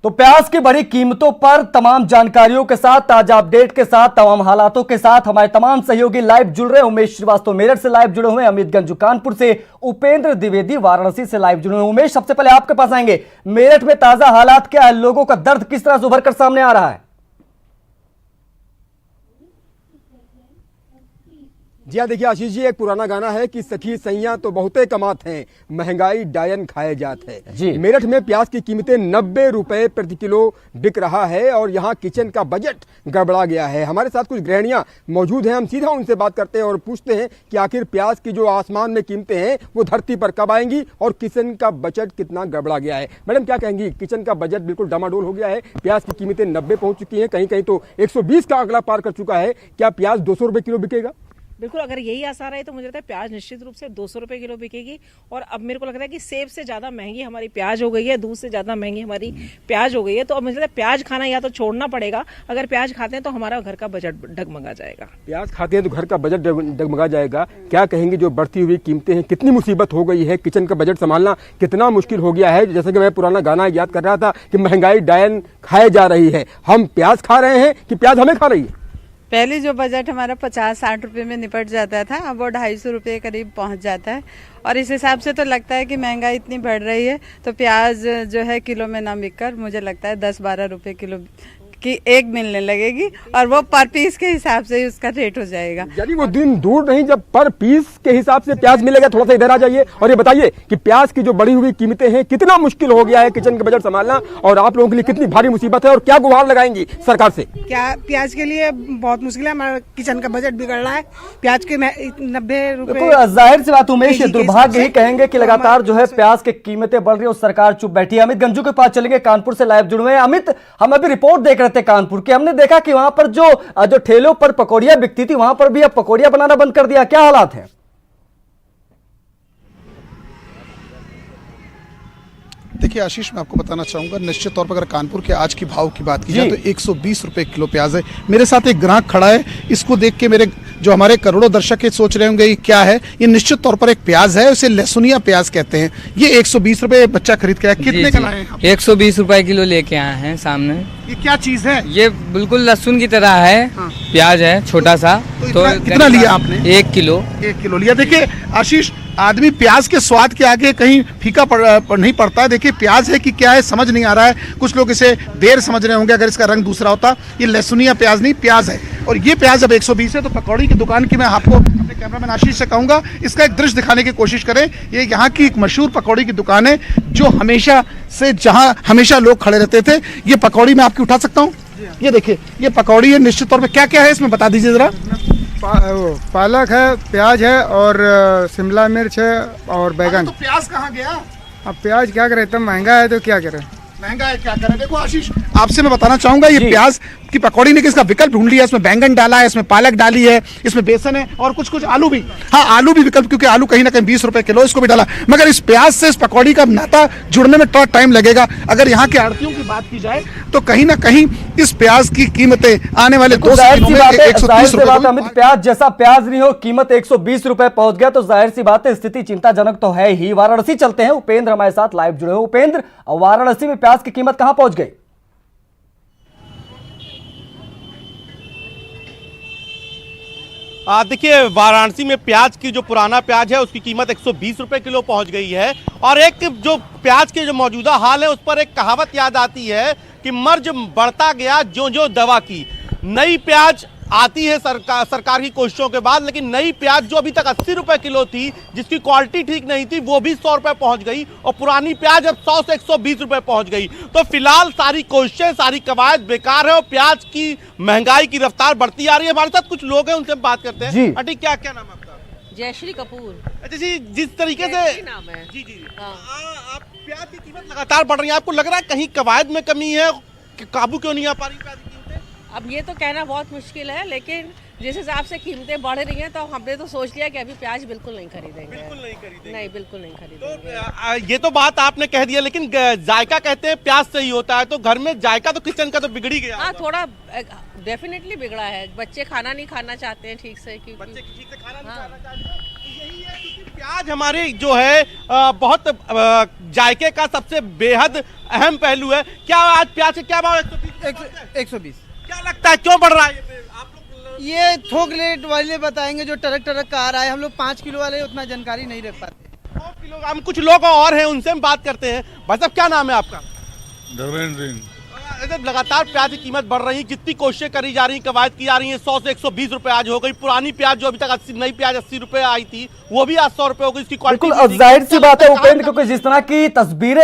तो प्याज की बड़ी कीमतों पर तमाम जानकारियों के साथ, ताजा अपडेट के साथ, तमाम हालातों के साथ हमारे तमाम सहयोगी लाइव जुड़ रहे हैं। उमेश श्रीवास्तव मेरठ से लाइव जुड़े हुए हैं, अमित गंजू कानपुर से, उपेंद्र द्विवेदी वाराणसी से लाइव जुड़े हुए हैं। उमेश, सबसे पहले आपके पास आएंगे, मेरठ में ताजा हालात क्या है, लोगों का दर्द किस तरह से उभर कर सामने आ रहा है? जी हाँ, देखिए आशीष जी, एक पुराना गाना है कि सखी सैया तो बहुते कमात हैं, महंगाई डायन खाए जात है। जी। मेरठ में प्याज की कीमतें 90 रुपए प्रति किलो बिक रहा है और यहाँ किचन का बजट गड़बड़ा गया है। हमारे साथ कुछ गृहिणियां मौजूद हैं, हम सीधा उनसे बात करते हैं और पूछते हैं कि आखिर प्याज की जो आसमान में कीमतें हैं वो धरती पर कब आएंगी और किचन का बजट कितना गड़बड़ा गया है। मैडम, क्या कहेंगी? किचन का बजट बिल्कुल डामाडोल हो गया है, प्याज की कीमतें 90 पहुंच चुकी हैं, कहीं कहीं तो 120 का आंकड़ा पार कर चुका है। क्या प्याज 200 रुपए किलो बिकेगा? बिल्कुल, अगर यही आसार है तो मुझे लगता है प्याज निश्चित रूप से 200 रुपए किलो बिकेगी। और अब मेरे को लगता है कि सेब से ज्यादा महंगी हमारी प्याज हो गई है, दूध से ज्यादा महंगी हमारी प्याज हो गई है। तो अब मुझे लगता है प्याज खाना या तो छोड़ना पड़ेगा। अगर प्याज खाते हैं तो हमारा घर का बजट डगमगा जाएगा। प्याज खाते हैं तो घर का बजट डगमगा जाएगा। क्या कहेंगे, जो बढ़ती हुई कीमतें हैं, कितनी मुसीबत हो गई है, किचन का बजट संभालना कितना मुश्किल हो गया है? जैसे कि मैं पुराना गाना याद कर रहा था कि महंगाई डायन खाए जा रही है। हम प्याज खा रहे हैं कि प्याज हमें खा रही है? पहले जो बजट हमारा 50-60 रुपए में निपट जाता था, अब वो 250 रुपए करीब पहुंच जाता है। और इस हिसाब से तो लगता है कि महंगाई इतनी बढ़ रही है तो प्याज जो है किलो में ना बिककर मुझे लगता है 10-12 रुपए किलो की एक मिलने लगेगी और वो पर पीस के हिसाब से ही उसका रेट हो जाएगा। यानी वो दिन दूर नहीं जब पर पीस के हिसाब से प्याज मिलेगा। थोड़ा सा इधर आ जाइए और ये बताइए कि प्याज की जो बढ़ी हुई कीमतें हैं, कितना मुश्किल हो गया है किचन का बजट संभालना और आप लोगों के लिए कितनी भारी मुसीबत है और क्या गुहार लगाएंगी सरकार से? क्या प्याज के लिए बहुत मुश्किल है, हमारा किचन का बजट बिगड़ रहा है। प्याज के 90 रुपए, जाहिर सी बात उमेश, दुर्भाग्य ही कहेंगे कि लगातार जो है प्याज की कीमतें बढ़ रही है और सरकार चुप बैठी है। अमित गंजू के पास चलेंगे, कानपुर से लाइव जुड़े हुए हैं। अमित, हम अभी रिपोर्ट देख रहे थे कानपुर की, हमने देखा कि वहां पर जो ठेलों पर पकौड़ियां बिकती थी वहां पर भी अब पकौड़ियां बनाना बंद कर दिया। क्या हालात है? देखिए आशीष, मैं आपको बताना चाहूंगा, निश्चित तौर पर अगर कानपुर के आज की भाव की बात की जाए तो 120 रुपए किलो प्याज है। मेरे साथ एक ग्राहक खड़ा है, इसको देख के मेरे जो हमारे करोड़ों दर्शक ये सोच रहे होंगे ये क्या है। ये निश्चित तौर पर एक प्याज है, उसे लहसुनिया प्याज कहते हैं। ये 120 रुपए बच्चा खरीद के आया, कितने का लाए हैं? 120 रुपए किलो लेके आए हैं सामने। ये क्या चीज है? ये बिल्कुल लहसुन की तरह है। हाँ। प्याज है छोटा सा। तो कितना लिया आपने? 1 किलो। 1 किलो लिया। देखिए आशीष, आदमी प्याज के स्वाद के आगे कहीं फीका नहीं पड़ता है। देखिए प्याज है कि क्या है समझ नहीं आ रहा है। कुछ लोग इसे देर समझ रहे होंगे अगर इसका रंग दूसरा होता। ये लहसुनिया प्याज नहीं, प्याज है। और ये प्याज अब 120 है। तो पकौड़ी की दुकान की मैं आपको अपने कैमरामैन आशीष से कहूंगा इसका एक दृश्य दिखाने की कोशिश करें। ये यहाँ की एक मशहूर पकौड़ी की दुकान है जो हमेशा से जहाँ हमेशा लोग खड़े रहते थे। ये पकौड़ी मैं आपकी उठा सकता हूँ? ये देखिए, ये पकौड़ी है। निश्चित तौर पर क्या क्या है इसमें बता दीजिए जरा। पालक है, प्याज है और शिमला मिर्च है और बैगन। तो प्याज कहाँ गया? अब प्याज क्या करे, इतना महंगा है तो क्या करें? महंगा है, क्या करें? देखो आशीष, आपसे मैं बताना चाहूंगा, ये प्याज की पकौड़ी ने किसका विकल्प ढूंढ लिया। इसमें बैंगन डाला है, इसमें पालक डाली है, इसमें बेसन है और कुछ आलू भी। हाँ, आलू भी विकल्प, क्योंकि आलू कहीं ना कहीं 20 रुपए किलो, इसको भी डाला। मगर इस प्याज से इस पकौड़ी का नाता जुड़ने में थोड़ा टाइम लगेगा। अगर यहाँ के आड़तियों की बात की जाए तो कहीं ना कहीं इस प्याज की कीमतें आने वाले 2 सालों में 130 रुपए। अमित, प्याज जैसा प्याज नहीं हो, कीमत 120 रुपए पहुंच गया तो जाहिर सी बात है स्थिति चिंताजनक तो है ही। वाराणसी चलते हैं, उपेंद्र हमारे साथ लाइव जुड़े हुए। उपेंद्र, वाराणसी में प्याज की कीमत कहां पहुंच गई? देखिए, वाराणसी में प्याज की जो पुराना प्याज है उसकी कीमत 120 रुपए किलो पहुंच गई है। और एक जो प्याज के जो मौजूदा हाल है उस पर एक कहावत याद आती है कि मर्ज बढ़ता गया जो दवा की। नई प्याज आती है सरकार की कोशिशों के बाद, लेकिन नई प्याज जो अभी तक 80 रुपए किलो थी, जिसकी क्वालिटी ठीक नहीं थी, वो भी 100 रुपए पहुंच गई और पुरानी प्याज अब 100 से 120 रुपए पहुंच गई। तो फिलहाल सारी कोशिशें, सारी कवायद बेकार है और प्याज की महंगाई की रफ्तार बढ़ती आ रही है। हमारे साथ कुछ लोग हैं, उनसे बात करते हैं। आंटी, क्या नाम है आपका? जयश्री कपूर। अच्छा जी, जिस तरीके से नाम है। जी जी, आप प्याज की कीमत लगातार बढ़ रही है, आपको लग रहा है कहीं कवायद में कमी है, काबू क्यों नहीं आ पा रही प्याज की कीमतें? अब ये तो कहना बहुत मुश्किल है, लेकिन जिस हिसाब से कीमतें बढ़ रही हैं तो हमने तो सोच लिया कि अभी प्याज बिल्कुल नहीं खरीदेंगे। बिल्कुल नहीं खरीदेंगे? नहीं, बिल्कुल नहीं खरीदेंगे। तो ये तो बात आपने कह दिया, लेकिन जायका कहते हैं प्याज सही होता है, तो घर में जायका तो किचन का तो बिगड़ ही गया। हाँ, थोड़ा डेफिनेटली बिगड़ा है। बच्चे खाना नहीं खाना चाहते हैं ठीक से, क्योंकि बच्चे ठीक से खाना नहीं खाना चाहते हैं। यही है, क्योंकि प्याज हमारी जो है बहुत जायके का सबसे बेहद अहम पहलू है। क्या आज प्याज के क्या भाव है? 120। क्या लगता है क्यों बढ़ रहा है ये? आप लोग ये थोक रेट वाले बताएंगे, जो ट्रक का आ रहा है। हम लोग 5 किलो वाले उतना जानकारी नहीं रख पाते। 2 किलो, हम कुछ लोग और हैं उनसे हम बात करते हैं। भाई साहब क्या नाम है आपका? धर्मेंद्र सिंह। लगातार प्याज की कीमत बढ़ रही है, जितनी कोशिशें करी जा रही हैं, कवायद की जा रही है, 100 से 120 रुपए आज हो गई। पुरानी प्याज जो अभी तक 80, नई प्याज 80 रुपए आई थी, वो भी आज 100 रुपए हो गई। इसकी क्वालिटी बिल्कुल, अब जाहिर सी बात है उपेंद्र, क्योंकि जिस तरह की तस्वीरें